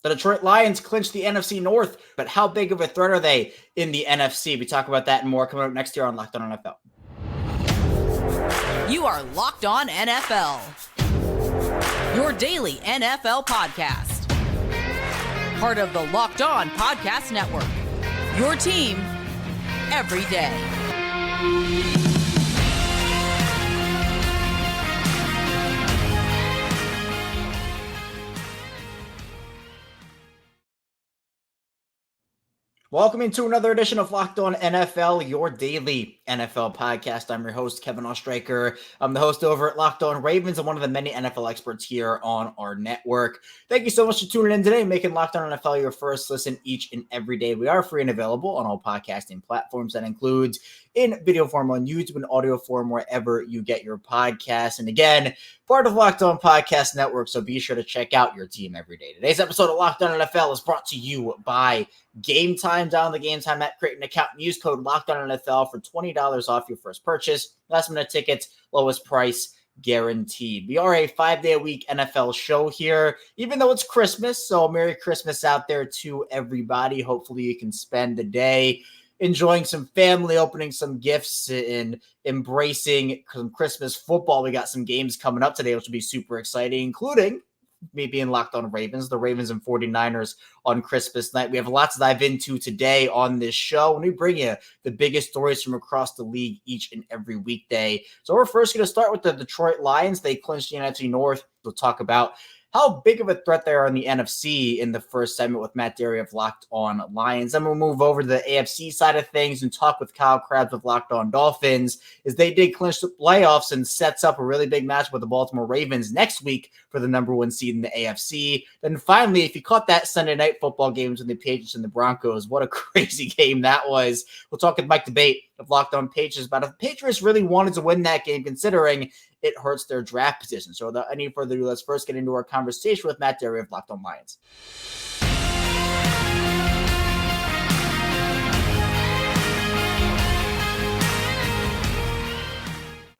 The Detroit Lions clinched the NFC North, but how big of a threat are they in the NFC? We talk about that and more coming up next year on Locked On NFL. You are Locked On NFL, your daily NFL podcast. Part of the Locked On Podcast Network, your team every day. Welcome into another edition of Locked On NFL, your daily NFL podcast. I'm your host, Kevin Ostraker. I'm the host over at Locked On Ravens and one of the many NFL experts here on our network. Thank you so much for tuning in today, making Locked On NFL your first listen each and every day. We are free and available on all podcasting platforms. That includes in video form on YouTube and audio form wherever you get your podcasts. And again, part of Locked On Podcast Network, so be sure to check out your team every day. Today's episode of Locked On NFL is brought to you by Gametime. Down the Gametime app, create an account and use code LOCKEDONNFL for $20 off your first purchase. Last minute tickets, lowest price guaranteed. We are a 5-day-a-week NFL show here, even though it's Christmas. So Merry Christmas out there to everybody. Hopefully you can spend the day enjoying some family, opening some gifts, and embracing some Christmas football. We got some games coming up today, which will be super exciting, including me being Locked On Ravens, the Ravens and 49ers on Christmas night. We have lots to dive into today on this show, and we bring you the biggest stories from across the league each and every weekday. So we're first going to start with the Detroit Lions. They clinched the NFC North. We'll talk about how big of a threat they are in the NFC in the first segment with Matt Dery of Locked On Lions. Then we'll move over to the AFC side of things and talk with Kyle Krabs of Locked On Dolphins, as they did clinch the playoffs and sets up a really big match with the Baltimore Ravens next week for the number one seed in the AFC. Then finally, if you caught that Sunday night football games with the Patriots and the Broncos, what a crazy game that was. We'll talk with Mike Debate of Locked On Patriots about if the Patriots really wanted to win that game, considering it hurts their draft position. So without any further ado, let's first get into our conversation with Matt Dery of Locked On Lions.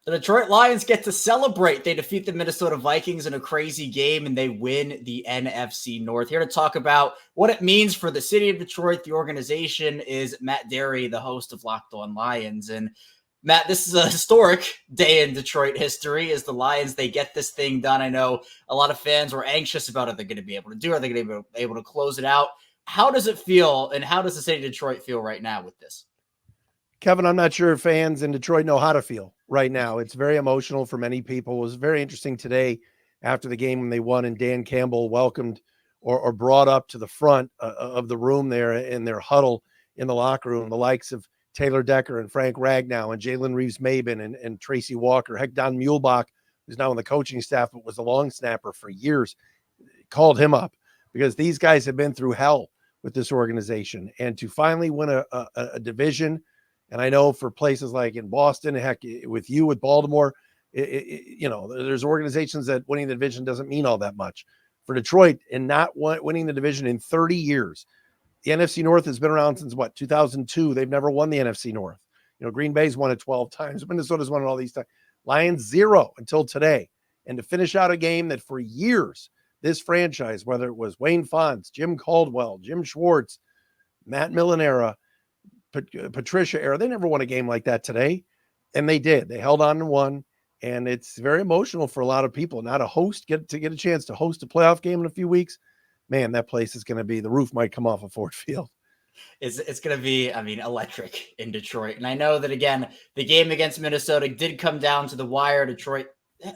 The Detroit Lions get to celebrate. They defeat the Minnesota Vikings in a crazy game, and they win the NFC North. Here to talk about what it means for the city of Detroit, the organization, is Matt Dery, the host of Locked On Lions. And Matt, this is a historic day in Detroit history as the Lions, they get this thing done. I know a lot of fans were anxious about it. They're going to be able to do it. Are they going to be able to close it out? How does it feel, and how does the city of Detroit feel right now with this? Kevin, I'm not sure if fans in Detroit know how to feel right now. It's very emotional for many people. It was very interesting today after the game when they won and Dan Campbell welcomed or brought up to the front of the room there in their huddle in the locker room, the likes of Taylor Decker and Frank Ragnow and Jalen Reeves-Maben and Tracy Walker. Heck, Don Muehlbach, who's now on the coaching staff, but was a long snapper for years, called him up because these guys have been through hell with this organization. And to finally win a division, and I know for places like in Boston, heck, with Baltimore, there's organizations that winning the division doesn't mean all that much. For Detroit and not winning the division in 30 years, the NFC North has been around since 2002. They've never won the NFC North. Green Bay's won it 12 times. Minnesota's won it all these times. Lions 0 until today. And to finish out a game that for years, this franchise, whether it was Wayne Fontes, Jim Caldwell, Jim Schwartz, Matt Millen era, Patricia era, they never won a game like that today. And they did. They held on and won. And it's very emotional for a lot of people. Not a host, get a chance to host a playoff game in a few weeks. Man, that place is going to be, the roof might come off of Ford Field. It's going to be, electric in Detroit. And I know that, again, the game against Minnesota did come down to the wire. Detroit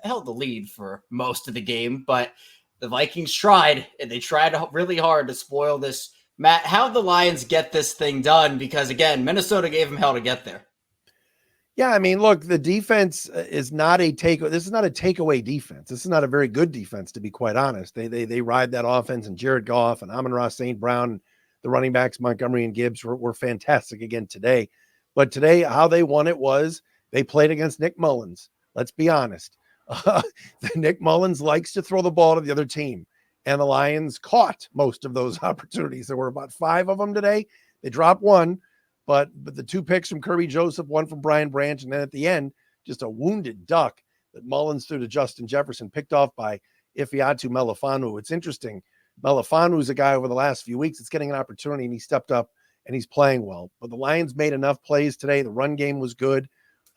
held the lead for most of the game, but the Vikings tried, and they tried really hard to spoil this. Matt, how did the Lions get this thing done? Because, again, Minnesota gave them hell to get there. Yeah, look, the defense is not this is not a takeaway defense. This is not a very good defense, to be quite honest. They ride that offense, and Jared Goff and Amon-Ra St. Brown, the running backs, Montgomery and Gibbs were fantastic again today. But today, how they won it was they played against Nick Mullins. Let's be honest. Nick Mullins likes to throw the ball to the other team, and the Lions caught most of those opportunities. There were about 5 of them today. They dropped one. But the 2 picks from Kirby Joseph, 1 from Brian Branch, and then at the end, just a wounded duck that Mullins threw to Justin Jefferson, picked off by Ifeatu Melifonwu. It's interesting. Melifonu's a guy over the last few weeks that's getting an opportunity, and he stepped up and he's playing well. But the Lions made enough plays today. The run game was good,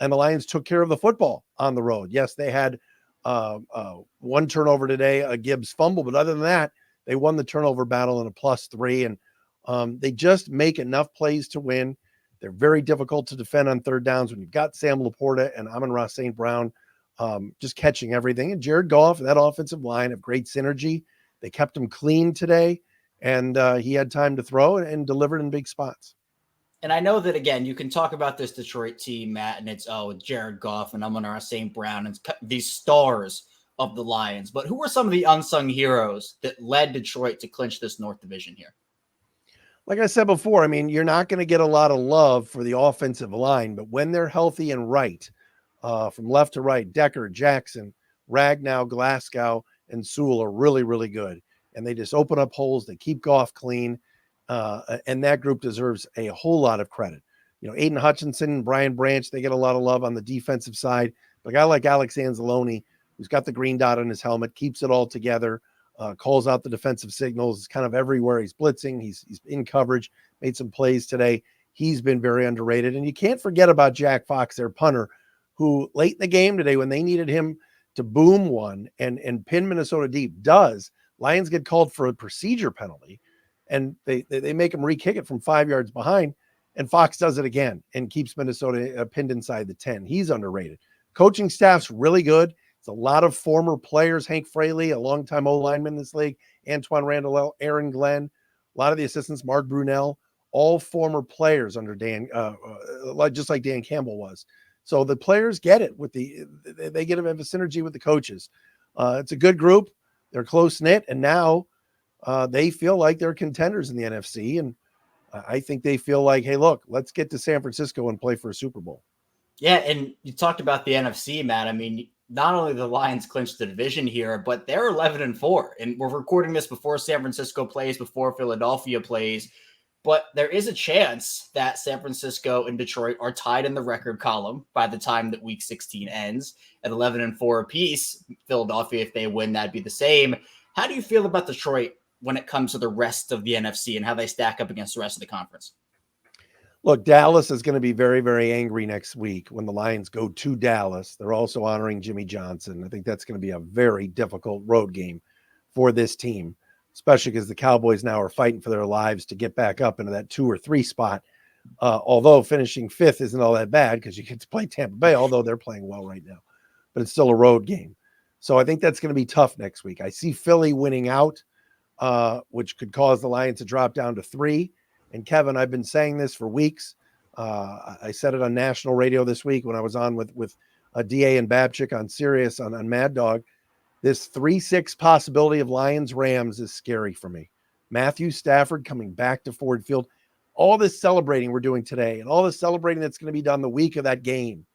and the Lions took care of the football on the road. Yes, they had one turnover today, a Gibbs fumble, but other than that, they won the turnover battle in a +3, and they just make enough plays to win. They're very difficult to defend on third downs when you've got Sam Laporta and Amon-Ra St. Brown just catching everything. And Jared Goff and that offensive line have great synergy. They kept him clean today, and he had time to throw and delivered in big spots. And I know that, again, you can talk about this Detroit team, Matt, and it's, Jared Goff and Amon-Ra St. Brown and these stars of the Lions. But who are some of the unsung heroes that led Detroit to clinch this North Division here? Like I said before, I mean, you're not going to get a lot of love for the offensive line, but when they're healthy and right, from left to right, Decker, Jackson, Ragnow, Glasgow, and Sewell are really, really good. And they just open up holes. They keep Goff clean. And that group deserves a whole lot of credit. You know, Aiden Hutchinson and Brian Branch, they get a lot of love on the defensive side. But a guy like Alex Anzalone, who's got the green dot on his helmet, keeps it all together, calls out the defensive signals, is kind of everywhere. He's blitzing. He's in coverage, made some plays today. He's been very underrated. And you can't forget about Jack Fox, their punter, who late in the game today, when they needed him to boom one and pin Minnesota deep, does. Lions get called for a procedure penalty, and they make him re-kick it from 5 yards behind, and Fox does it again and keeps Minnesota pinned inside the 10. He's underrated. Coaching staff's really good. It's a lot of former players. Hank Fraley, a longtime O-lineman in this league, Antoine Randall, Aaron Glenn, a lot of the assistants, Mark Brunell, all former players under Dan, just like Dan Campbell was. So the players get it they get a synergy with the coaches. It's a good group. They're close knit, and now they feel like they're contenders in the NFC. And I think they feel like, hey, look, let's get to San Francisco and play for a Super Bowl. Yeah, and you talked about the NFC, Matt. I mean, not only the Lions clinched the division here, but they're 11-4, and we're recording this before San Francisco plays, before Philadelphia plays. But there is a chance that San Francisco and Detroit are tied in the record column by the time that Week 16 ends at 11-4 apiece. Philadelphia, if they win, that'd be the same. How do you feel about Detroit when it comes to the rest of the NFC and how they stack up against the rest of the conference? Look, Dallas is going to be very, very angry next week when the Lions go to Dallas. They're also honoring Jimmy Johnson. I think that's going to be a very difficult road game for this team, especially because the Cowboys now are fighting for their lives to get back up into that 2 or 3 spot. Although finishing 5th isn't all that bad because you get to play Tampa Bay, although they're playing well right now. But it's still a road game. So I think that's going to be tough next week. I see Philly winning out, which could cause the Lions to drop down to 3. And Kevin, I've been saying this for weeks. I said it on national radio this week when I was on with DA and Babchick on Sirius on Mad Dog. This 3-6 possibility of Lions-Rams is scary for me. Matthew Stafford coming back to Ford Field. All this celebrating we're doing today and all this celebrating that's going to be done the week of that game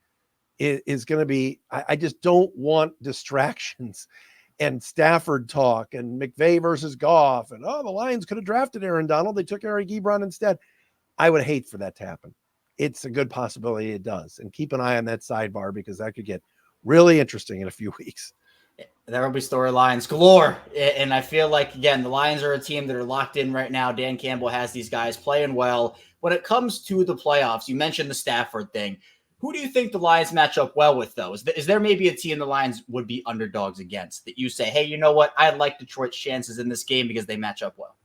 is going to be – I just don't want distractions and Stafford talk and McVay versus Goff and, the Lions could have drafted Aaron Donald. They took Eric Ebron instead. I would hate for that to happen. It's a good possibility it does. And keep an eye on that sidebar because that could get really interesting in a few weeks. There will be storylines galore. And I feel like, again, the Lions are a team that are locked in right now. Dan Campbell has these guys playing well. When it comes to the playoffs, you mentioned the Stafford thing. Who do you think the Lions match up well with, though? Is there maybe a team the Lions would be underdogs against that you say, hey, you know what? I like Detroit's chances in this game because they match up well?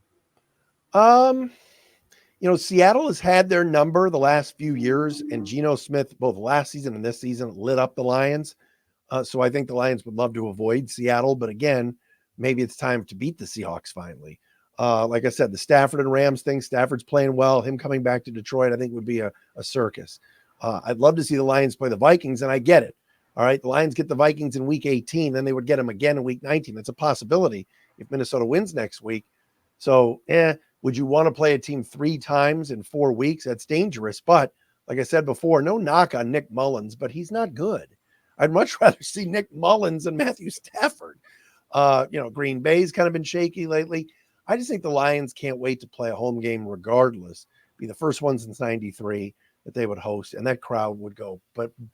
Seattle has had their number the last few years, and Geno Smith, both last season and this season, lit up the Lions. So I think the Lions would love to avoid Seattle, but again, maybe it's time to beat the Seahawks finally. Like I said, the Stafford and Rams thing, Stafford's playing well. Him coming back to Detroit, I think would be a circus. I'd love to see the Lions play the Vikings, and I get it. All right, the Lions get the Vikings in week 18, then they would get them again in week 19. That's a possibility if Minnesota wins next week. So, would you want to play a team 3 times in 4 weeks? That's dangerous. But like I said before, no knock on Nick Mullins, but he's not good. I'd much rather see Nick Mullins than Matthew Stafford. Green Bay's kind of been shaky lately. I just think the Lions can't wait to play a home game regardless. Be the first one since 93 that they would host, and that crowd would go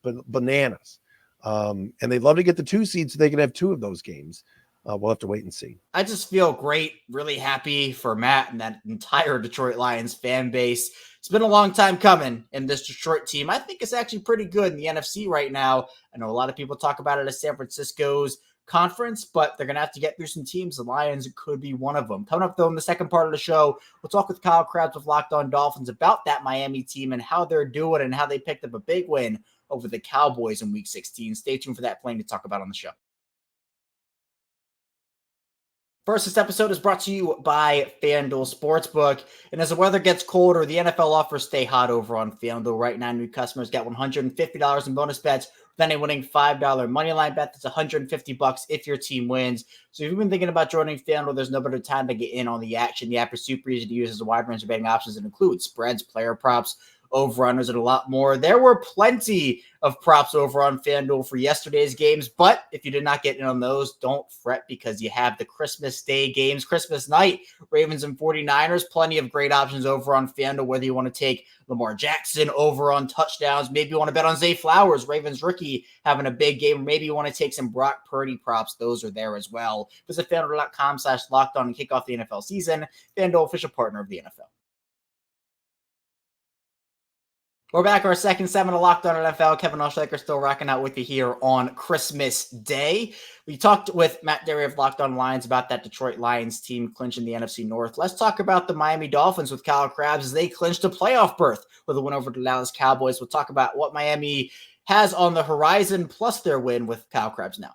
bananas. And they'd love to get the 2 seeds so they can have 2 of those games. we'll have to wait and see. I just feel great, really happy for Matt and that entire Detroit Lions fan base. It's been a long time coming, and this Detroit team, I think, is actually pretty good in the NFC right now. I know a lot of people talk about it as San Francisco's conference, but they're going to have to get through some teams. The Lions could be one of them. Coming up, though, in the second part of the show, we'll talk with Kyle Krabs with Locked On Dolphins about that Miami team and how they're doing and how they picked up a big win over the Cowboys in Week 16. Stay tuned for that. Plenty to talk about on the show. First, this episode is brought to you by FanDuel Sportsbook. And as the weather gets colder, the NFL offers stay hot over on FanDuel. Right now, new customers get $150 in bonus bets with any winning $5 moneyline bet. That's $150 if your team wins. So if you've been thinking about joining FanDuel, there's no better time to get in on the action. The app is super easy to use as a wide range of betting options that include spreads, player props, over-unders, and a lot more. There were plenty of props over on FanDuel for yesterday's games, but if you did not get in on those, don't fret because you have the Christmas Day games, Christmas night, Ravens and 49ers, plenty of great options over on FanDuel, whether you want to take Lamar Jackson over on touchdowns, maybe you want to bet on Zay Flowers, Ravens rookie having a big game, or maybe you want to take some Brock Purdy props, those are there as well. Visit FanDuel.com/lockedon and kick off the NFL season. FanDuel, official partner of the NFL. We're back, our second 7 of Locked On NFL. Kevin Oestreicher still rocking out with you here on Christmas Day. We talked with Matt Dery of Locked On Lions about that Detroit Lions team clinching the NFC North. Let's talk about the Miami Dolphins with Kyle Krabs as they clinched a playoff berth with a win over the Dallas Cowboys. We'll talk about what Miami has on the horizon, plus their win with Kyle Krabs now.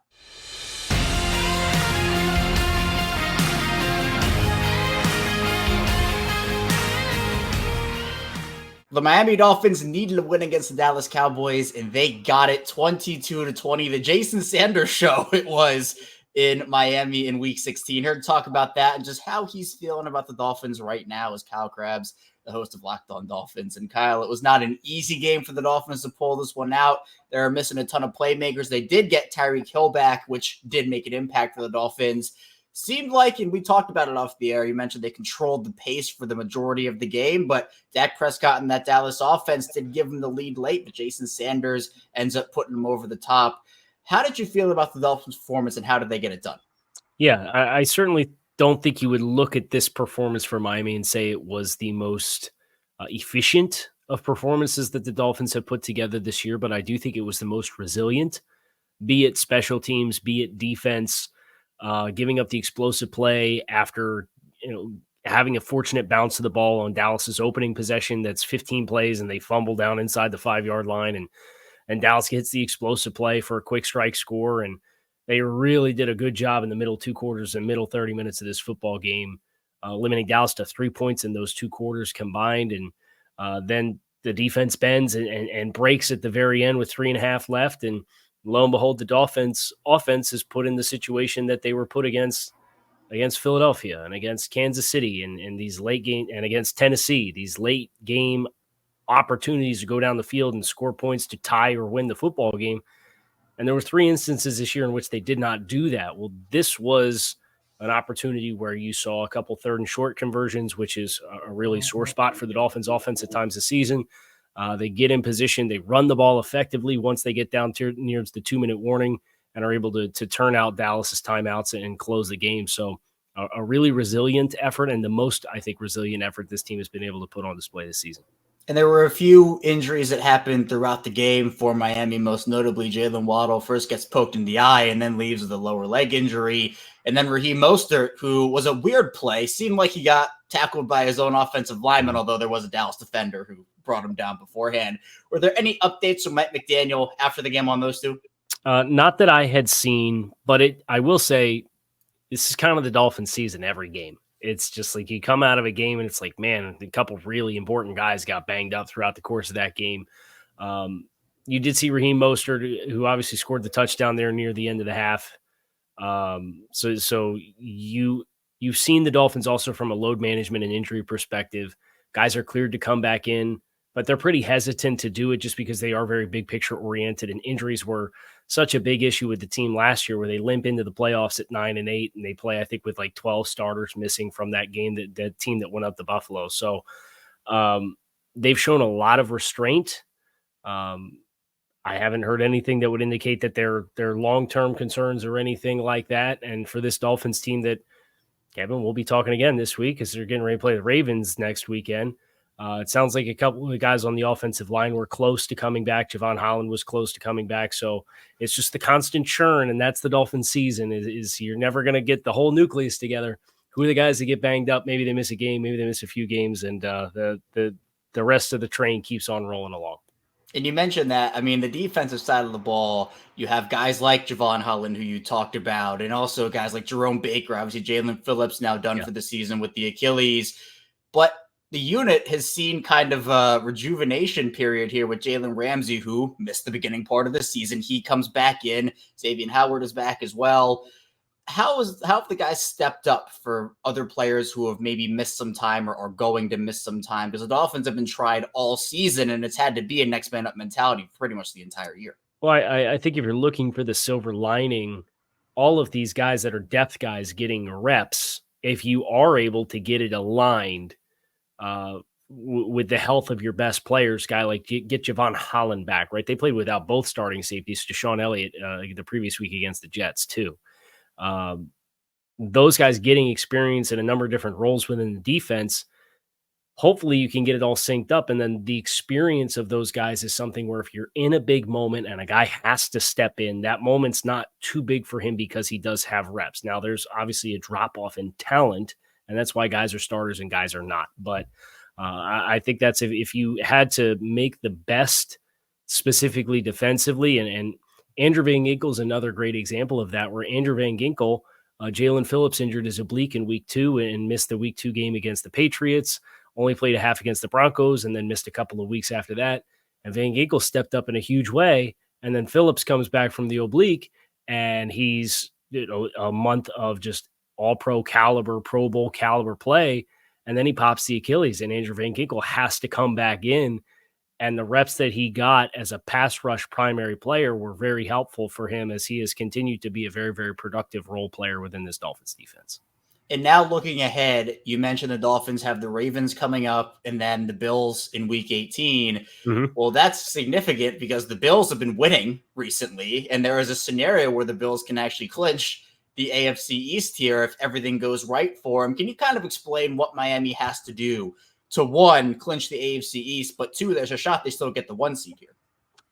The Miami Dolphins needed a win against the Dallas Cowboys, and they got it 22-20. The Jason Sanders show it was in Miami in Week 16. Here to talk about that and just how he's feeling about the Dolphins right now is Kyle Krabs, the host of Locked On Dolphins. And Kyle, it was not an easy game for the Dolphins to pull this one out. They're missing a ton of playmakers. They did get Tyreek Hill back, which did make an impact for the Dolphins. Seemed like, and we talked about it off the air, you mentioned they controlled the pace for the majority of the game, but Dak Prescott and that Dallas offense did give them the lead late, but Jason Sanders ends up putting them over the top. How did you feel about the Dolphins' performance, and how did they get it done? Yeah, I certainly don't think you would look at this performance for Miami and say it was the most efficient of performances that the Dolphins have put together this year, but I do think it was the most resilient, be it special teams, be it defense, giving up the explosive play after, having a fortunate bounce to the ball on Dallas's opening possession. That's 15 plays and they fumble down inside the 5-yard line. And Dallas gets the explosive play for a quick strike score. And they really did a good job in the middle 2 quarters and middle 30 minutes of this football game, limiting Dallas to 3 points in those 2 quarters combined. And then the defense bends and breaks at the very end with 3.5 left. And lo and behold, the Dolphins offense is put in the situation that they were put against Philadelphia and against Kansas City and these late game, and against Tennessee, these late game opportunities to go down the field and score points to tie or win the football game. And there were 3 instances this year in which they did not do that. Well, this was an opportunity where you saw a couple 3rd and short conversions, which is a really sore spot for the Dolphins offense at times this season. They get in position, they run the ball effectively once they get down near the 2-minute warning and are able to turn out Dallas's timeouts and close the game. So a really resilient effort, and the most, I think, resilient effort this team has been able to put on display this season. And there were a few injuries that happened throughout the game for Miami, most notably Jalen Waddle first gets poked in the eye and then leaves with a lower leg injury. And then Raheem Mostert, who was a weird play, seemed like he got tackled by his own offensive lineman, although there was a Dallas defender who brought him down beforehand. Were there any updates from Mike McDaniel after the game on those 2? Not that I had seen, but I will say this is kind of the Dolphins season every game. It's just like you come out of a game and it's like, man, a couple of really important guys got banged up throughout the course of that game. You did see Raheem Mostert, who obviously scored the touchdown there near the end of the half. So you've seen the Dolphins also from a load management and injury perspective. Guys are cleared to come back in, but they're pretty hesitant to do it just because they are very big picture oriented, and injuries were such a big issue with the team last year where they limp into the playoffs at 9-8 and they play, I think, with like 12 starters missing from that game, that team that went up to Buffalo. So they've shown a lot of restraint. I haven't heard anything that would indicate that they're long-term concerns or anything like that. And for this Dolphins team that, Kevin, we'll be talking again this week because they're getting ready to play the Ravens next weekend. It sounds like a couple of the guys on the offensive line were close to coming back. Javon Holland was close to coming back. So it's just the constant churn, and that's the Dolphins season is you're never going to get the whole nucleus together. Who are the guys that get banged up? Maybe they miss a game, maybe they miss a few games, and the rest of the train keeps on rolling along. And you mentioned that, I mean, the defensive side of the ball, you have guys like Javon Holland, who you talked about, and also guys like Jerome Baker, obviously Jalen Phillips now done for the season with the Achilles. But the unit has seen kind of a rejuvenation period here with Jalen Ramsey, who missed the beginning part of the season. He comes back in. Xavier Howard is back as well. How have the guys stepped up for other players who have maybe missed some time or are going to miss some time? Because the Dolphins have been tried all season, and it's had to be a next man up mentality pretty much the entire year. Well, I think if you're looking for the silver lining, all of these guys that are depth guys getting reps, if you are able to get it aligned with the health of your best players, guy like get Javon Holland back, right? They played without both starting safeties, Deshaun Elliott the previous week against the Jets too. Those guys getting experience in a number of different roles within the defense, hopefully you can get it all synced up. And then the experience of those guys is something where if you're in a big moment and a guy has to step in, that moment's not too big for him because he does have reps. Now there's obviously a drop off in talent, and that's why guys are starters and guys are not. But I think that's if you had to make the best specifically defensively, and Andrew Van Ginkel is another great example of that, where Andrew Van Ginkel, Jalen Phillips injured his oblique in week 2 and missed the week 2 game against the Patriots, only played a half against the Broncos, and then missed a couple of weeks after that. And Van Ginkel stepped up in a huge way. And then Phillips comes back from the oblique, and he's a month of just all-pro caliber, Pro Bowl caliber play. And then he pops the Achilles, and Andrew Van Ginkel has to come back in. And the reps that he got as a pass rush primary player were very helpful for him as he has continued to be a very, very productive role player within this Dolphins defense. And now looking ahead, you mentioned the Dolphins have the Ravens coming up and then the Bills in week 18. Mm-hmm. Well, that's significant because the Bills have been winning recently, and there is a scenario where the Bills can actually clinch the AFC East here if everything goes right for them. Can you kind of explain what Miami has to do to, one, clinch the AFC East, but two, there's a shot they still get the 1 seed here?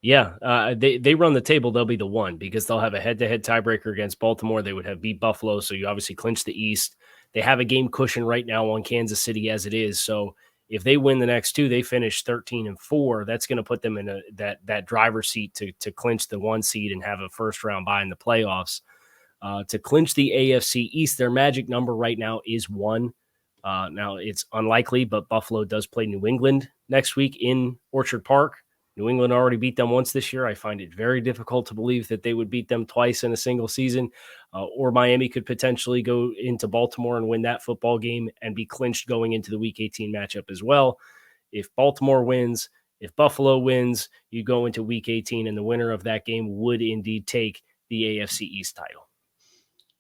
Yeah, they run the table, they'll be the 1 because they'll have a head-to-head tiebreaker against Baltimore. They would have beat Buffalo, so you obviously clinch the East. They have a game cushion right now on Kansas City as it is, so if they win the next 2, they finish 13-4. That's going to put them in that driver's seat to clinch the 1 seed and have a first-round bye in the playoffs. To clinch the AFC East, their magic number right now is 1. Now, it's unlikely, but Buffalo does play New England next week in Orchard Park. New England already beat them once this year. I find it very difficult to believe that they would beat them twice in a single season, or Miami could potentially go into Baltimore and win that football game and be clinched going into the Week 18 matchup as well. If Baltimore wins, if Buffalo wins, you go into Week 18, and the winner of that game would indeed take the AFC East title.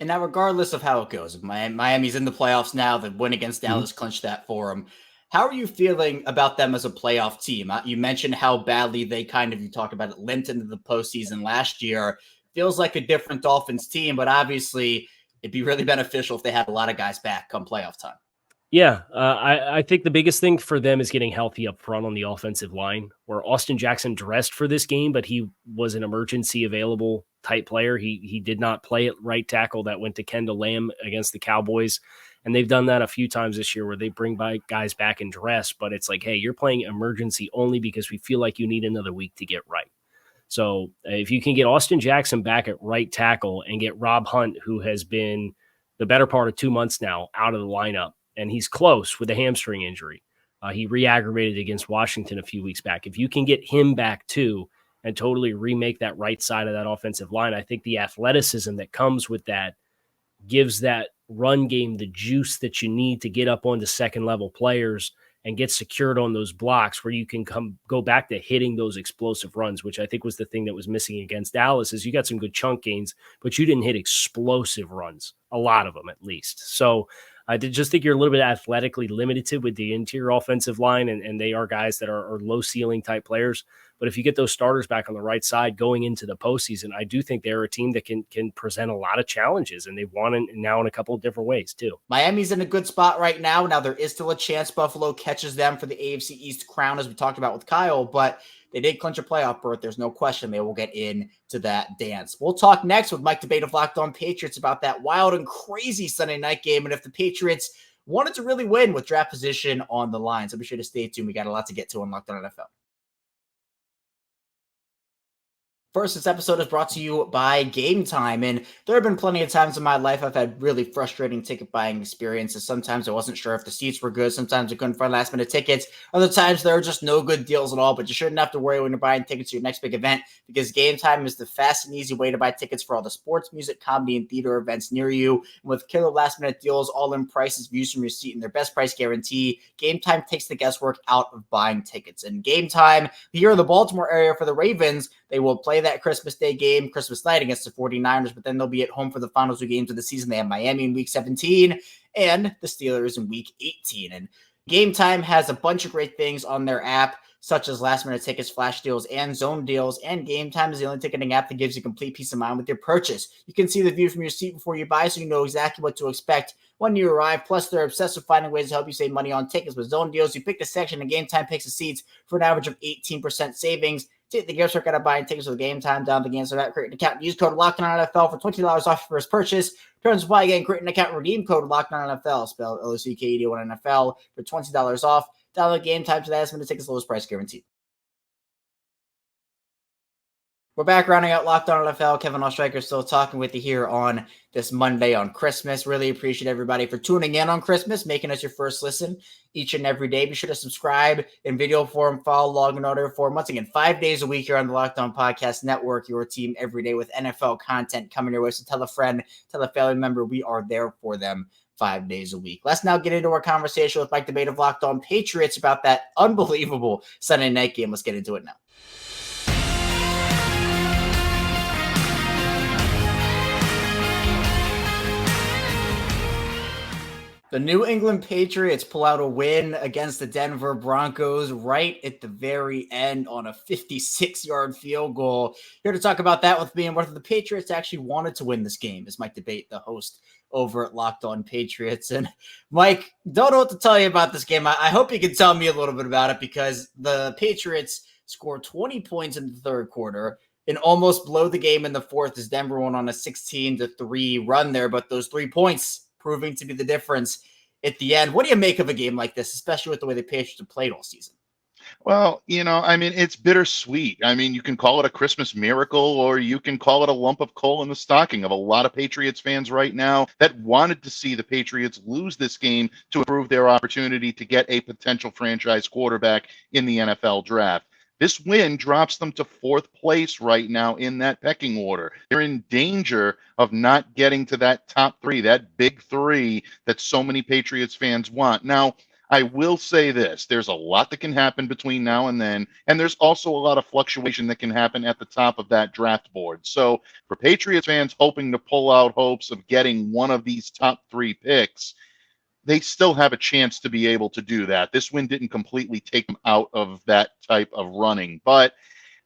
And now, regardless of how it goes, Miami's in the playoffs now. The win against Dallas clinched that for them. How are you feeling about them as a playoff team? You mentioned how badly they you talked about it, limped into the postseason last year. Feels like a different Dolphins team, but obviously it'd be really beneficial if they had a lot of guys back come playoff time. Yeah, I think the biggest thing for them is getting healthy up front on the offensive line, where Austin Jackson dressed for this game, but he was an emergency available type player. He did not play at right tackle. That went to Kendall Lamb against the Cowboys. And they've done that a few times this year where they bring guys back in dress, but it's like, hey, you're playing emergency only because we feel like you need another week to get right. So if you can get Austin Jackson back at right tackle and get Rob Hunt, who has been the better part of 2 months now out of the lineup, and he's close with a hamstring injury. He re-aggravated against Washington a few weeks back. If you can get him back too and totally remake that right side of that offensive line, I think the athleticism that comes with that gives that run game the juice that you need to get up onto second-level players and get secured on those blocks where you can go back to hitting those explosive runs, which I think was the thing that was missing against Dallas is you got some good chunk gains, but you didn't hit explosive runs, a lot of them at least. So I did just think you're a little bit athletically limited with the interior offensive line, and they are guys that are low ceiling type players. But if you get those starters back on the right side going into the postseason, I do think they're a team that can present a lot of challenges, and they've won now in a couple of different ways too. Miami's in a good spot right now. Now there is still a chance Buffalo catches them for the AFC East crown, as we talked about with Kyle, but they did clinch a playoff berth. There's no question they will get into that dance. We'll talk next with Mike Debate of Locked On Patriots about that wild and crazy Sunday night game, and if the Patriots wanted to really win with draft position on the line. So be sure to stay tuned. We got a lot to get to on Locked On NFL. First, this episode is brought to you by Gametime, and there have been plenty of times in my life I've had really frustrating ticket buying experiences. Sometimes I wasn't sure if the seats were good. Sometimes I couldn't find last-minute tickets. Other times there are just no good deals at all, but you shouldn't have to worry when you're buying tickets to your next big event, because Gametime is the fast and easy way to buy tickets for all the sports, music, comedy, and theater events near you. And with killer last-minute deals, all-in prices, views from your seat, and their best price guarantee, Gametime takes the guesswork out of buying tickets. And Gametime, here in the Baltimore area for the Ravens, they will play that Christmas Day game, Christmas night against the 49ers, but then they'll be at home for the final two games of the season. They have Miami in week 17 and the Steelers in week 18. And Gametime has a bunch of great things on their app, such as last-minute tickets, flash deals, and zone deals. And Gametime is the only ticketing app that gives you complete peace of mind with your purchase. You can see the view from your seat before you buy, so you know exactly what to expect when you arrive. Plus, they're obsessed with finding ways to help you save money on tickets with zone deals. You pick the section, and Gametime picks the seats for an average of 18% savings. Take the guesswork out of buying tickets with Gametime. Down the game, so that create an account. Use code LOCKEDONNFL for $20 off your first purchase. Terms apply again. Create an account. Redeem code LOCKEDONNFL, spelled LOCKED1NFL for $20 off. Download Gametime today. That's when the tickets lowest price guaranteed. We're back rounding out Locked On NFL. Kevin Oestreicher still talking with you here on this Monday on Christmas. Really appreciate everybody for tuning in on Christmas, making us your first listen each and every day. Be sure to subscribe in video form, follow, log, and audio form. Once again, 5 days a week here on the Locked On Podcast Network, your team every day with NFL content coming your way. So tell a friend, tell a family member, we are there for them 5 days a week. Let's now get into our conversation with Mike Debate of Locked On Patriots about that unbelievable Sunday night game. Let's get into it now. The New England Patriots pull out a win against the Denver Broncos right at the very end on a 56-yard field goal. Here to talk about that with me and whether the Patriots actually wanted to win this game is Mike Debate, the host over at Locked On Patriots. And Mike, don't know what to tell you about this game. I hope you can tell me a little bit about it, because the Patriots scored 20 points in the third quarter and almost blow the game in the fourth as Denver went on a 16-3 run there. But those 3 points proving to be the difference at the end. What do you make of a game like this, especially with the way the Patriots have played all season? Well, it's bittersweet. You can call it a Christmas miracle, or you can call it a lump of coal in the stocking of a lot of Patriots fans right now that wanted to see the Patriots lose this game to improve their opportunity to get a potential franchise quarterback in the NFL draft. This win drops them to fourth place right now in that pecking order. They're in danger of not getting to that top three, that big three that so many Patriots fans want. Now, I will say this. There's a lot that can happen between now and then, and there's also a lot of fluctuation that can happen at the top of that draft board. So for Patriots fans hoping to pull out hopes of getting one of these top three picks, they still have a chance to be able to do that. This win didn't completely take them out of that type of running. But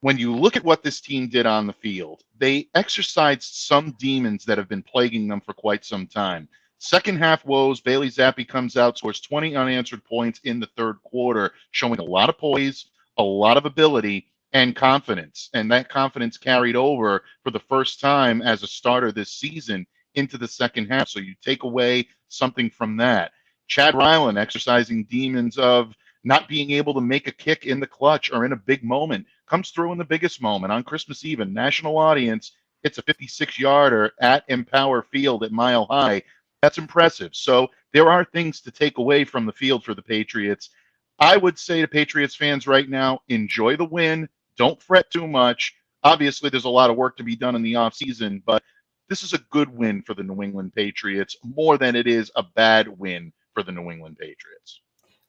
when you look at what this team did on the field, they exercised some demons that have been plaguing them for quite some time. Second half woes, Bailey Zappi comes out, scores 20 unanswered points in the third quarter, showing a lot of poise, a lot of ability, and confidence. And that confidence carried over for the first time as a starter this season into the second half. So you take away something from that. Chad Ryland exercising demons of not being able to make a kick in the clutch or in a big moment, comes through in the biggest moment on Christmas Eve, a national audience. It's a 56-yarder at Empower Field at Mile High. That's impressive. So there are things to take away from the field for the Patriots. I would say to Patriots fans right now, enjoy the win. Don't fret too much. Obviously, there's a lot of work to be done in the offseason, but this is a good win for the New England Patriots, more than it is a bad win for the New England Patriots.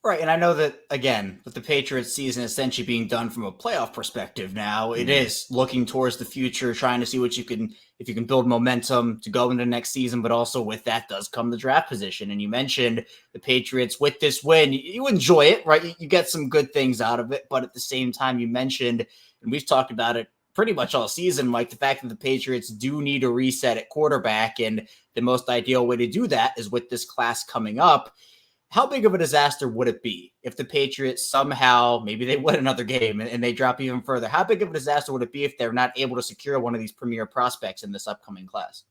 Right, and I know that, again, with the Patriots season essentially being done from a playoff perspective now, it is looking towards the future, trying to see what you can, if you can build momentum to go into next season, but also with that does come the draft position. And you mentioned the Patriots with this win, you enjoy it, right? You get some good things out of it, but at the same time, you mentioned, and we've talked about it pretty much all season, like the fact that the Patriots do need a reset at quarterback, and the most ideal way to do that is with this class coming up. How big of a disaster would it be if the Patriots somehow, maybe they win another game and they drop even further? How big of a disaster would it be if they're not able to secure one of these premier prospects in this upcoming class?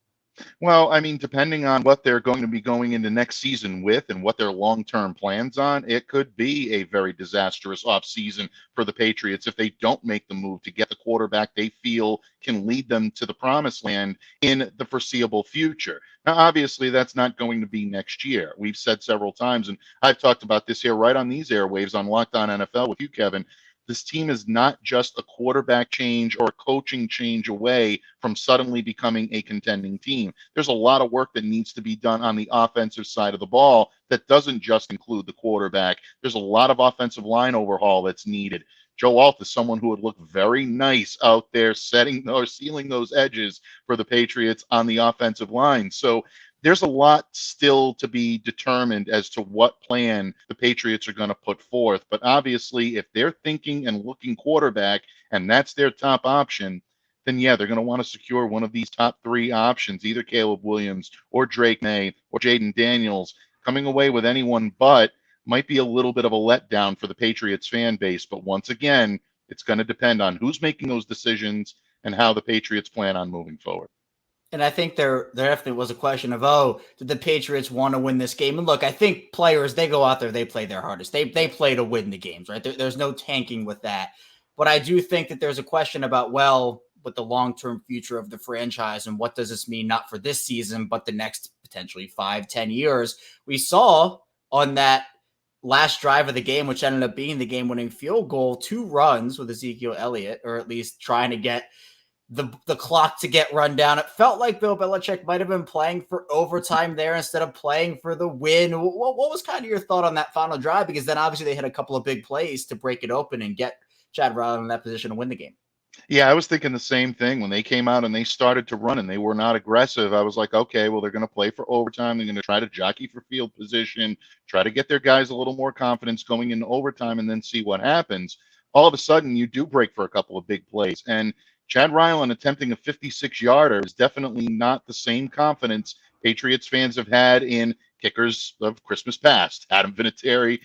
Well, I mean, depending on what they're going to be going into next season with and what their long-term plans on, it could be a very disastrous offseason for the Patriots if they don't make the move to get the quarterback they feel can lead them to the promised land in the foreseeable future. Now, obviously, that's not going to be next year. We've said several times, and I've talked about this here right on these airwaves on Locked On NFL with you, Kevin. This team is not just a quarterback change or a coaching change away from suddenly becoming a contending team. There's a lot of work that needs to be done on the offensive side of the ball that doesn't just include the quarterback. There's a lot of offensive line overhaul that's needed. Joe Alt is someone who would look very nice out there setting or sealing those edges for the Patriots on the offensive line. So there's a lot still to be determined as to what plan the Patriots are going to put forth. But obviously, if they're thinking and looking quarterback and that's their top option, then yeah, they're going to want to secure one of these top three options, either Caleb Williams or Drake May or Jaden Daniels. Coming away with anyone but might be a little bit of a letdown for the Patriots fan base. But once again, it's going to depend on who's making those decisions and how the Patriots plan on moving forward. And I think there definitely was a question of, oh, did the Patriots want to win this game? And look, I think players, they go out there, they play their hardest. They play to win the games, right? There's no tanking with that. But I do think that there's a question about, well, with the long-term future of the franchise and what does this mean, not for this season, but the next potentially 5-10 years. We saw on that last drive of the game, which ended up being the game-winning field goal, 2 runs with Ezekiel Elliott, or at least trying to get the clock to get run down. It felt like Bill Belichick might have been playing for overtime there instead of playing for the win. What was kind of your thought on that final drive? Because then obviously they had a couple of big plays to break it open and get Chad Ryland in that position to win the game. Yeah, I was thinking the same thing when they came out and they started to run and they were not aggressive. I was like, okay, well, they're going to play for overtime. They're going to try to jockey for field position, try to get their guys a little more confidence going into overtime and then see what happens. All of a sudden, you do break for a couple of big plays. And Chad Ryland attempting a 56-yarder is definitely not the same confidence Patriots fans have had in kickers of Christmas past. Adam Vinatieri,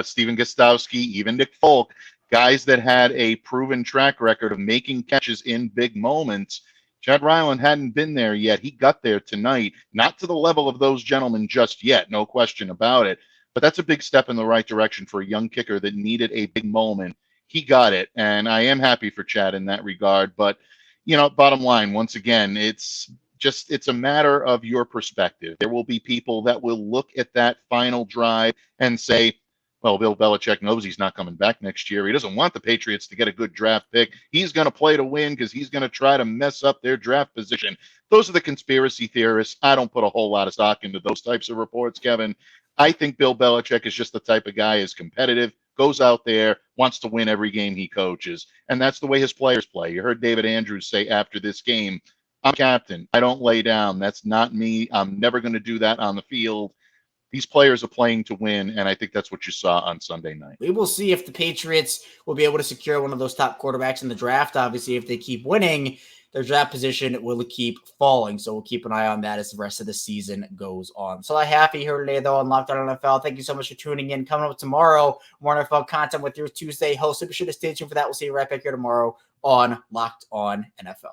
Steven Gostowski, even Nick Folk, guys that had a proven track record of making catches in big moments. Chad Ryland hadn't been there yet. He got there tonight, not to the level of those gentlemen just yet, no question about it. But that's a big step in the right direction for a young kicker that needed a big moment. He got it, and I am happy for Chad in that regard. But, you know, bottom line, once again, it's a matter of your perspective. There will be people that will look at that final drive and say, well, Bill Belichick knows he's not coming back next year. He doesn't want the Patriots to get a good draft pick. He's going to play to win because he's going to try to mess up their draft position. Those are the conspiracy theorists. I don't put a whole lot of stock into those types of reports, Kevin. I think Bill Belichick is just the type of guy is competitive, goes out there, wants to win every game he coaches. And that's the way his players play. You heard David Andrews say after this game, I'm captain. I don't lay down. That's not me. I'm never going to do that on the field. These players are playing to win, and I think that's what you saw on Sunday night. We will see if the Patriots will be able to secure one of those top quarterbacks in the draft. Obviously, if they keep winning, their draft position will keep falling. So we'll keep an eye on that as the rest of the season goes on. So I happy here today, though, on Locked On NFL. Thank you so much for tuning in. Coming up tomorrow, more NFL content with your Tuesday host. So be sure to stay tuned for that. We'll see you right back here tomorrow on Locked On NFL.